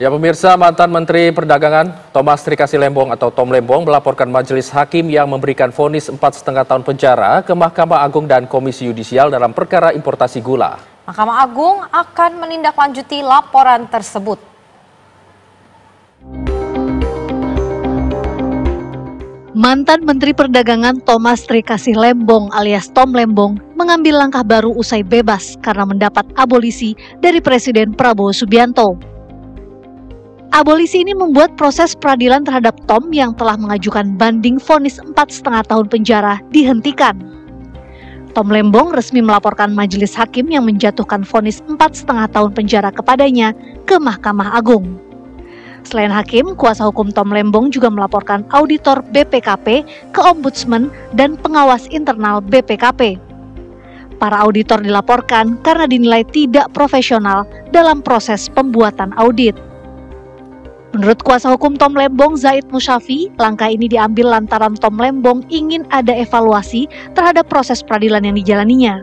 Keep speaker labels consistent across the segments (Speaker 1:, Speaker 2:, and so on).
Speaker 1: Ya pemirsa, mantan Menteri Perdagangan Thomas Trikasih Lembong atau Tom Lembong melaporkan majelis hakim yang memberikan vonis 4,5 tahun penjara ke Mahkamah Agung dan Komisi Yudisial dalam perkara importasi gula.
Speaker 2: Mahkamah Agung akan menindaklanjuti laporan tersebut.
Speaker 3: Mantan Menteri Perdagangan Thomas Trikasih Lembong alias Tom Lembong mengambil langkah baru usai bebas karena mendapat abolisi dari Presiden Prabowo Subianto. Abolisi ini membuat proses peradilan terhadap Tom yang telah mengajukan banding vonis 4,5 tahun penjara dihentikan. Tom Lembong resmi melaporkan majelis hakim yang menjatuhkan vonis 4,5 tahun penjara kepadanya ke Mahkamah Agung. Selain hakim, kuasa hukum Tom Lembong juga melaporkan auditor BPKP ke Ombudsman dan pengawas internal BPKP. Para auditor dilaporkan karena dinilai tidak profesional dalam proses pembuatan audit. Menurut kuasa hukum Tom Lembong, Zaid Musyafi, langkah ini diambil lantaran Tom Lembong ingin ada evaluasi terhadap proses peradilan yang dijalaninya.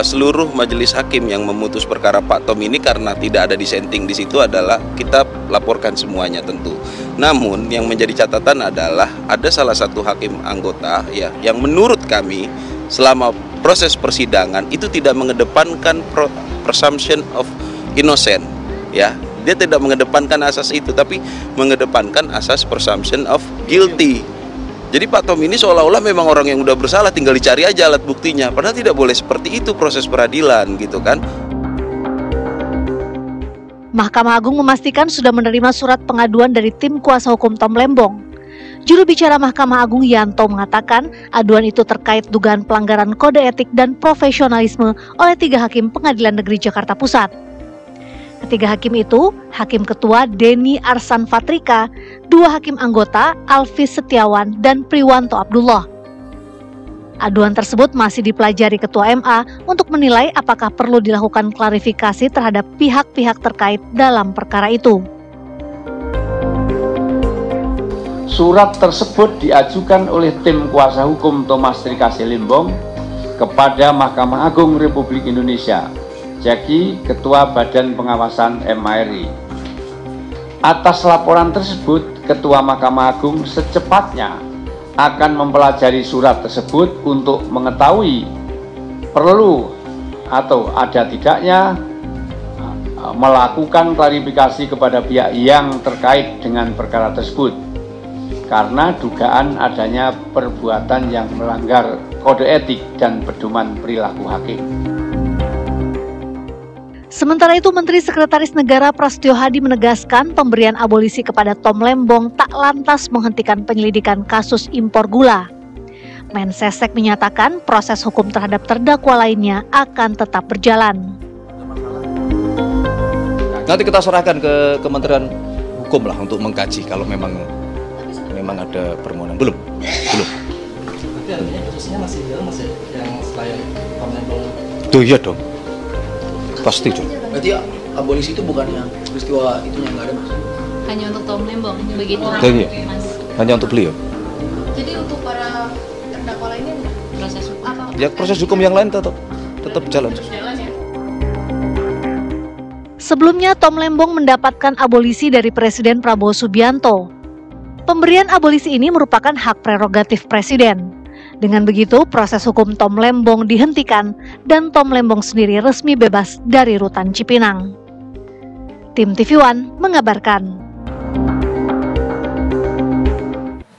Speaker 4: Seluruh majelis hakim yang memutus perkara Pak Tom ini karena tidak ada dissenting di situ adalah kita laporkan semuanya tentu. Namun yang menjadi catatan adalah ada salah satu hakim anggota ya yang menurut kami selama proses persidangan itu tidak mengedepankan presumption of innocent. Ya, dia tidak mengedepankan asas itu, tapi mengedepankan asas presumption of guilty. Jadi Pak Tom ini seolah-olah memang orang yang udah bersalah, tinggal dicari aja alat buktinya. Padahal tidak boleh seperti itu proses peradilan, gitu kan.
Speaker 3: Mahkamah Agung memastikan sudah menerima surat pengaduan dari tim kuasa hukum Tom Lembong. Juru bicara Mahkamah Agung Yanto mengatakan aduan itu terkait dugaan pelanggaran kode etik dan profesionalisme oleh 3 hakim Pengadilan Negeri Jakarta Pusat. Ketiga hakim itu, Hakim Ketua Denny Arsan Fatrika, 2 hakim anggota Alvis Setiawan dan Priwanto Abdullah. Aduan tersebut masih dipelajari Ketua MA untuk menilai apakah perlu dilakukan klarifikasi terhadap pihak-pihak terkait dalam perkara itu.
Speaker 5: Surat tersebut diajukan oleh tim kuasa hukum Thomas Trikasih Lembong kepada Mahkamah Agung Republik Indonesia, Jaki, Ketua Badan Pengawasan MARI. Atas laporan tersebut, Ketua Mahkamah Agung secepatnya akan mempelajari surat tersebut untuk mengetahui perlu atau ada tidaknya melakukan klarifikasi kepada pihak yang terkait dengan perkara tersebut karena dugaan adanya perbuatan yang melanggar kode etik dan pedoman perilaku hakim.
Speaker 3: Sementara itu, Menteri Sekretaris Negara Prasetyo Hadi menegaskan pemberian abolisi kepada Tom Lembong tak lantas menghentikan penyelidikan kasus impor gula. Mensesnek menyatakan proses hukum terhadap terdakwa lainnya akan tetap berjalan.
Speaker 6: Nanti kita serahkan ke Kementerian Hukum lah untuk mengkaji kalau memang ada permohonan. Belum.
Speaker 7: Berarti artinya prosesnya masih jalan, masih yang selain Tom Lembong?
Speaker 6: Tuh iya dong. Pasti dong.
Speaker 7: Berarti abolisi itu bukan yang peristiwa itunya nggak ada mas?
Speaker 8: Hanya untuk Tom Lembong, begitu
Speaker 6: Iya.
Speaker 8: mas?
Speaker 6: Hanya untuk beliau.
Speaker 8: Jadi untuk para terdakwa lainnya proses hukum apa?
Speaker 6: Ya proses hukum yang lain tetap jalan.
Speaker 3: Sebelumnya Tom Lembong mendapatkan abolisi dari Presiden Prabowo Subianto. Pemberian abolisi ini merupakan hak prerogatif Presiden. Dengan begitu, proses hukum Tom Lembong dihentikan dan Tom Lembong sendiri resmi bebas dari rutan Cipinang. Tim TV One mengabarkan.